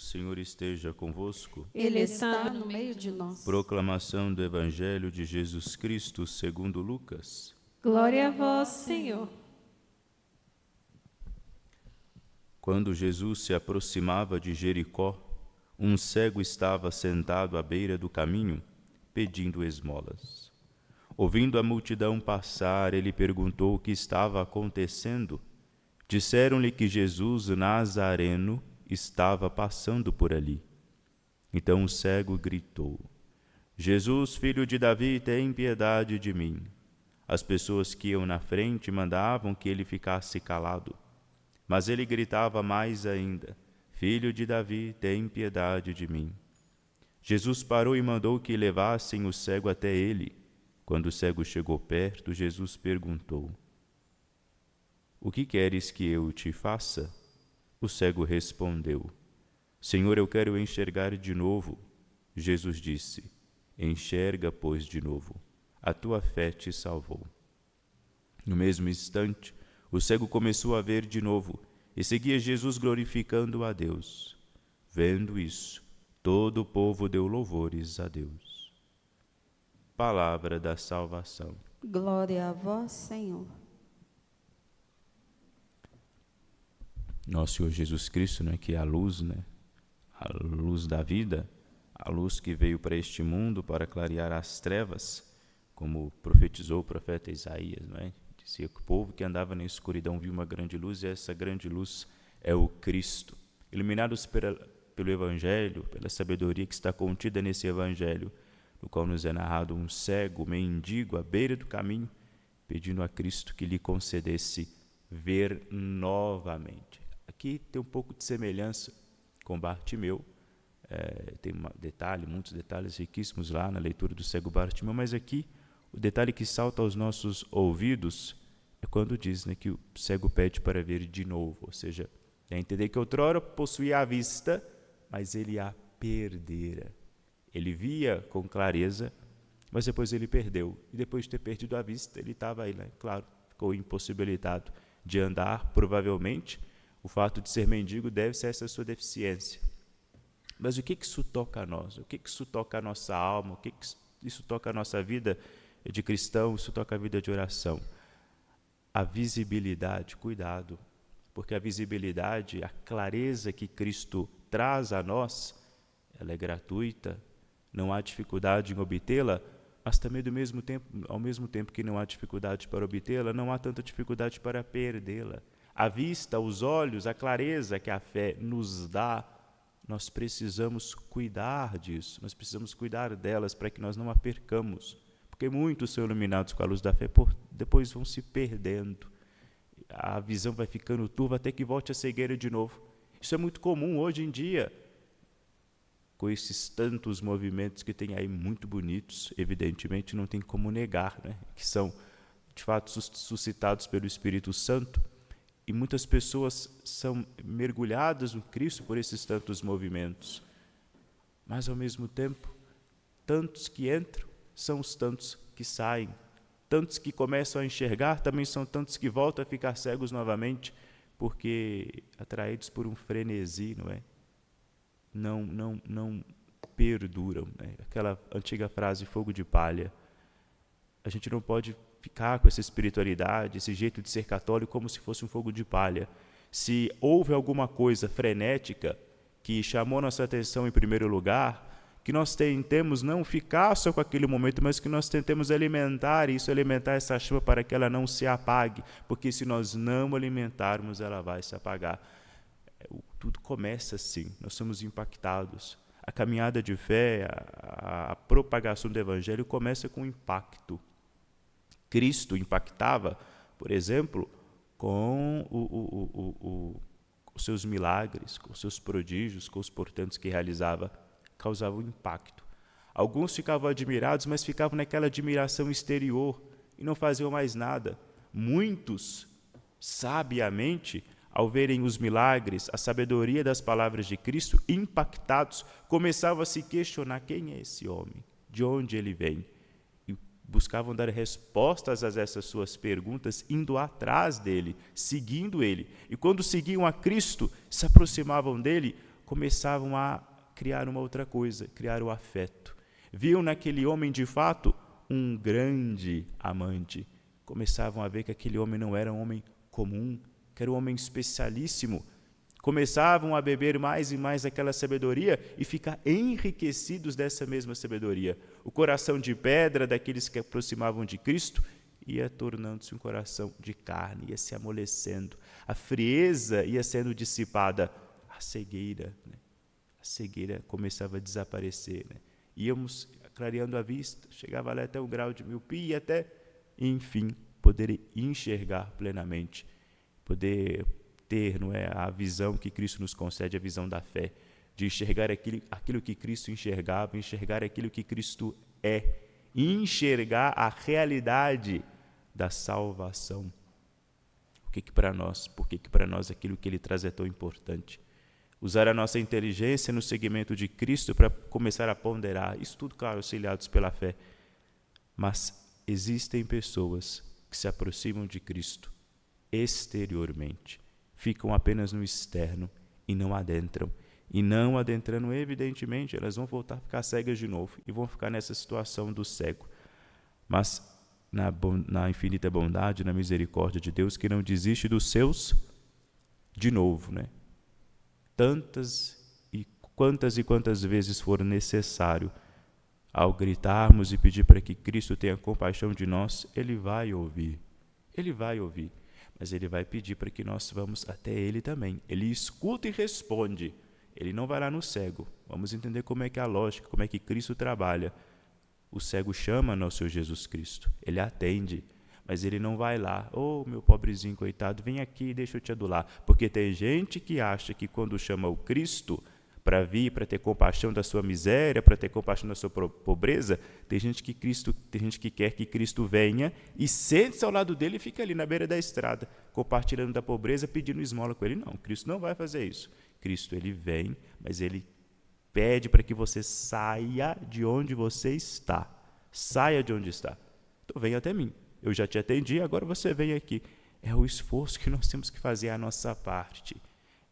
Senhor esteja convosco. Ele está no meio de nós. Proclamação do Evangelho de Jesus Cristo segundo Lucas. Glória a vós, Senhor. Quando Jesus se aproximava de Jericó, um cego estava sentado à beira do caminho, pedindo esmolas. Ouvindo a multidão passar, ele perguntou o que estava acontecendo. Disseram-lhe que Jesus, Nazareno, estava passando por ali. Então o cego gritou: Jesus, filho de Davi, tem piedade de mim. As pessoas que iam na frente mandavam que ele ficasse calado. Mas ele gritava mais ainda: Filho de Davi, tem piedade de mim. Jesus parou e mandou que levassem o cego até ele. Quando o cego chegou perto, Jesus perguntou: O que queres que eu te faça? O cego respondeu: Senhor, eu quero enxergar de novo. Jesus disse: Enxerga, pois, de novo. A tua fé te salvou. No mesmo instante, o cego começou a ver de novo e seguia Jesus glorificando a Deus. Vendo isso, todo o povo deu louvores a Deus. Palavra da salvação. Glória a vós, Senhor. Nosso Senhor Jesus Cristo, que é a luz, a luz da vida, a luz que veio para este mundo para clarear as trevas, como profetizou o profeta Isaías, Dizia que o povo que andava na escuridão viu uma grande luz, e essa grande luz é o Cristo. Iluminados pelo Evangelho, pela sabedoria que está contida nesse Evangelho, no qual nos é narrado um cego, mendigo, à beira do caminho, pedindo a Cristo que lhe concedesse ver novamente. Aqui tem um pouco de semelhança com Bartimeu. Tem muitos detalhes riquíssimos lá na leitura do cego Bartimeu, mas aqui o detalhe que salta aos nossos ouvidos é quando diz que o cego pede para ver de novo, ou seja, é entender que outrora possuía a vista, mas ele a perdera. Ele via com clareza, mas depois ele perdeu. E depois de ter perdido a vista, ele estava aí, claro, ficou impossibilitado de andar. Provavelmente, o fato de ser mendigo deve ser essa sua deficiência. Mas o que isso toca a nós? O que isso toca a nossa alma? O que isso toca a nossa vida de cristão? Isso toca a vida de oração. A visibilidade, cuidado, porque a visibilidade, a clareza que Cristo traz a nós, ela é gratuita, não há dificuldade em obtê-la, mas também ao mesmo tempo que não há dificuldade para obtê-la, não há tanta dificuldade para perdê-la. A vista, os olhos, a clareza que a fé nos dá, nós precisamos cuidar disso, nós precisamos cuidar delas para que nós não a percamos, porque muitos são iluminados com a luz da fé, depois vão se perdendo, a visão vai ficando turva até que volte a cegueira de novo. Isso é muito comum hoje em dia, com esses tantos movimentos que tem aí muito bonitos, evidentemente não tem como negar, que são de fato suscitados pelo Espírito Santo, e muitas pessoas são mergulhadas no Cristo por esses tantos movimentos. Mas, ao mesmo tempo, tantos que entram são os tantos que saem. Tantos que começam a enxergar também são tantos que voltam a ficar cegos novamente, porque atraídos por um frenesi, não perduram. Aquela antiga frase, fogo de palha. A gente não pode ficar com essa espiritualidade, esse jeito de ser católico como se fosse um fogo de palha. Se houve alguma coisa frenética que chamou nossa atenção em primeiro lugar, que nós tentemos não ficar só com aquele momento, mas que nós tentemos alimentar essa chama para que ela não se apague, porque se nós não alimentarmos, ela vai se apagar. Tudo começa assim, nós somos impactados. A caminhada de fé, a propagação do Evangelho começa com impacto. Cristo impactava, por exemplo, com os seus milagres, com os seus prodígios, com os portentos que realizava, causavam impacto. Alguns ficavam admirados, mas ficavam naquela admiração exterior e não faziam mais nada. Muitos, sabiamente, ao verem os milagres, a sabedoria das palavras de Cristo, impactados, começavam a se questionar: quem é esse homem? De onde ele vem? E buscavam dar respostas a essas suas perguntas, indo atrás dele, seguindo ele. E quando seguiam a Cristo, se aproximavam dele, começavam a criar uma outra coisa, criar o afeto. Viam naquele homem, de fato, um grande amante. Começavam a ver que aquele homem não era um homem comum, que era um homem especialíssimo. Começavam a beber mais e mais aquela sabedoria e ficar enriquecidos dessa mesma sabedoria. O coração de pedra daqueles que aproximavam de Cristo ia tornando-se um coração de carne, ia se amolecendo. A frieza ia sendo dissipada. A cegueira começava a desaparecer. Íamos clareando a vista, chegava lá até um grau de miopia, até, enfim, poder enxergar plenamente, poder ter, a visão que Cristo nos concede, a visão da fé, de enxergar aquilo que Cristo enxergava, enxergar aquilo que Cristo é, enxergar a realidade da salvação. Por que para nós aquilo que Ele traz é tão importante? Usar a nossa inteligência no seguimento de Cristo para começar a ponderar, isso tudo, claro, auxiliados pela fé. Mas existem pessoas que se aproximam de Cristo exteriormente, ficam apenas no externo e não adentram. E não adentrando, evidentemente, elas vão voltar a ficar cegas de novo e vão ficar nessa situação do cego. Mas na infinita bondade, na misericórdia de Deus, que não desiste dos seus, de novo, quantas vezes for necessário, ao gritarmos e pedir para que Cristo tenha compaixão de nós, Ele vai ouvir. Ele vai ouvir. Mas Ele vai pedir para que nós vamos até Ele também. Ele escuta e responde. Ele não vai lá no cego. Vamos entender como é que é a lógica, como é que Cristo trabalha. O cego chama nosso Senhor Jesus Cristo. Ele atende. Mas ele não vai lá, meu pobrezinho coitado, vem aqui, deixa eu te adular. Porque tem gente que acha que quando chama o Cristo para vir, para ter compaixão da sua miséria, para ter compaixão da sua pobreza, tem gente que quer que Cristo venha e sente-se ao lado dele e fica ali na beira da estrada, compartilhando da pobreza, pedindo esmola com ele. Não, Cristo não vai fazer isso. Cristo, ele vem, mas ele pede para que você saia de onde você está. Saia de onde está. Então venha até mim. Eu já te atendi, agora você vem aqui. É o esforço que nós temos que fazer a nossa parte.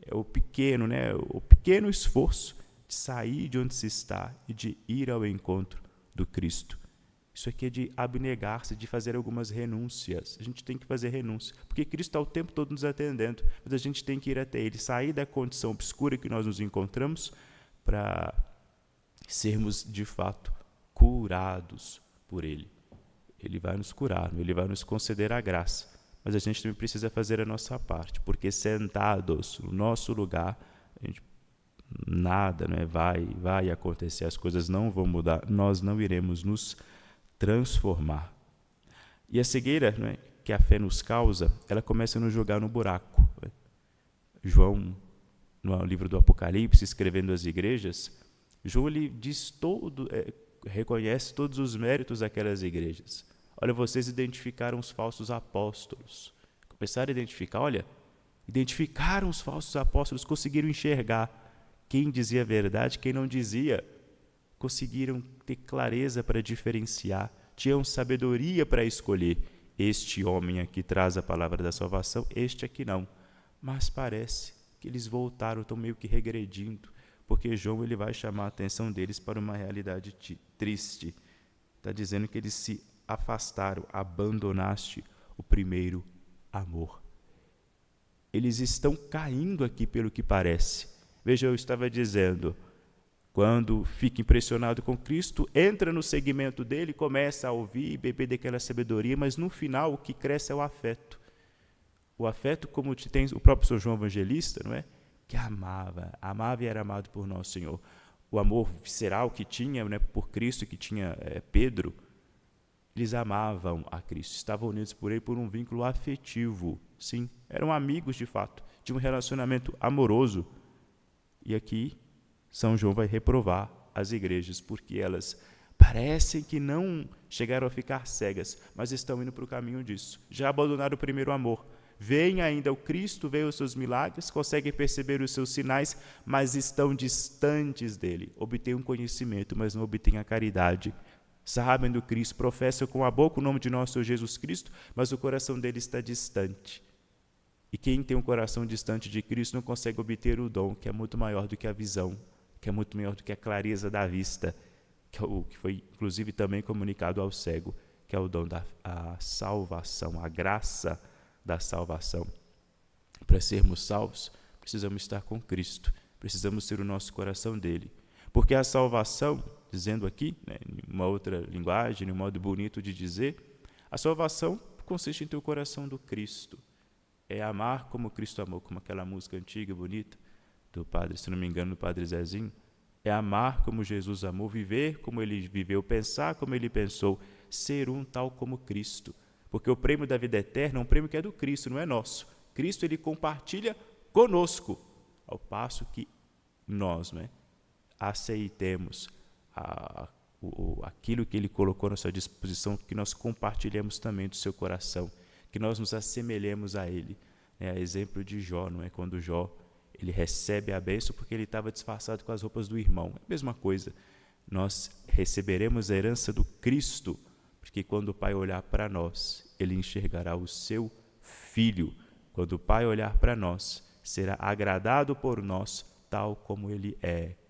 É o pequeno esforço de sair de onde se está e de ir ao encontro do Cristo. Isso aqui é de abnegar-se, de fazer algumas renúncias. A gente tem que fazer renúncia, porque Cristo está o tempo todo nos atendendo, mas a gente tem que ir até Ele, sair da condição obscura que nós nos encontramos para sermos, de fato, curados por Ele. Ele vai nos curar, Ele vai nos conceder a graça. Mas a gente também precisa fazer a nossa parte, porque sentados no nosso lugar, nada vai acontecer, as coisas não vão mudar, nós não iremos nos transformar. E a cegueira, que a fé nos causa, ela começa a nos jogar no buraco. João, no livro do Apocalipse, escrevendo às igrejas, João ele diz reconhece todos os méritos daquelas igrejas. Olha, vocês identificaram os falsos apóstolos. Começaram a identificaram os falsos apóstolos, conseguiram enxergar quem dizia a verdade, quem não dizia. Conseguiram ter clareza para diferenciar, tinham sabedoria para escolher. Este homem aqui traz a palavra da salvação, este aqui não. Mas parece que eles voltaram, estão meio que regredindo, porque João ele vai chamar a atenção deles para uma realidade triste. Está dizendo que eles se afastaram, abandonaste o primeiro amor. Eles estão caindo aqui pelo que parece. Veja, eu estava dizendo, quando fica impressionado com Cristo, entra no segmento dele, começa a ouvir e beber daquela sabedoria, mas no final o que cresce é o afeto. O afeto, como tem o próprio São João Evangelista, que amava e era amado por nosso Senhor. O amor visceral que tinha por Cristo, que tinha Pedro, eles amavam a Cristo, estavam unidos por Ele por um vínculo afetivo. Sim, eram amigos de fato, tinham um relacionamento amoroso. E aqui, São João vai reprovar as igrejas, porque elas parecem que não chegaram a ficar cegas, mas estão indo para o caminho disso. Já abandonaram o primeiro amor. Veem ainda o Cristo, veem os seus milagres, conseguem perceber os seus sinais, mas estão distantes dele. Obtêm um conhecimento, mas não obtêm a caridade. Sabem do Cristo, professam com a boca o nome de nosso Senhor Jesus Cristo, mas o coração dele está distante. E quem tem um coração distante de Cristo não consegue obter o dom, que é muito maior do que a visão, que é muito maior do que a clareza da vista, que é o que foi inclusive também comunicado ao cego, que é o dom da salvação, a graça da salvação. Para sermos salvos, precisamos estar com Cristo, precisamos ter o nosso coração dele. Porque a salvação, dizendo aqui, em uma outra linguagem, em um modo bonito de dizer, a salvação consiste em ter o coração do Cristo. É amar como Cristo amou, como aquela música antiga, bonita, do padre, se não me engano, do padre Zezinho. É amar como Jesus amou, viver como ele viveu, pensar como ele pensou, ser um tal como Cristo. Porque o prêmio da vida eterna é um prêmio que é do Cristo, não é nosso. Cristo, ele compartilha conosco, ao passo que nós, aceitemos aquilo que ele colocou à nossa disposição, que nós compartilhemos também do seu coração, que nós nos assemelhemos a ele. É exemplo de Jó, não é? Quando Jó ele recebe a bênção porque ele estava disfarçado com as roupas do irmão. É a mesma coisa. Nós receberemos a herança do Cristo, porque quando o Pai olhar para nós, ele enxergará o seu Filho. Quando o Pai olhar para nós, será agradado por nós, tal como ele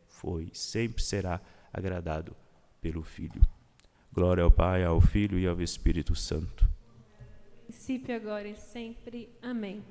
foi, sempre será agradado pelo Filho. Glória ao Pai, ao Filho e ao Espírito Santo. Princípio, agora e sempre. Amém.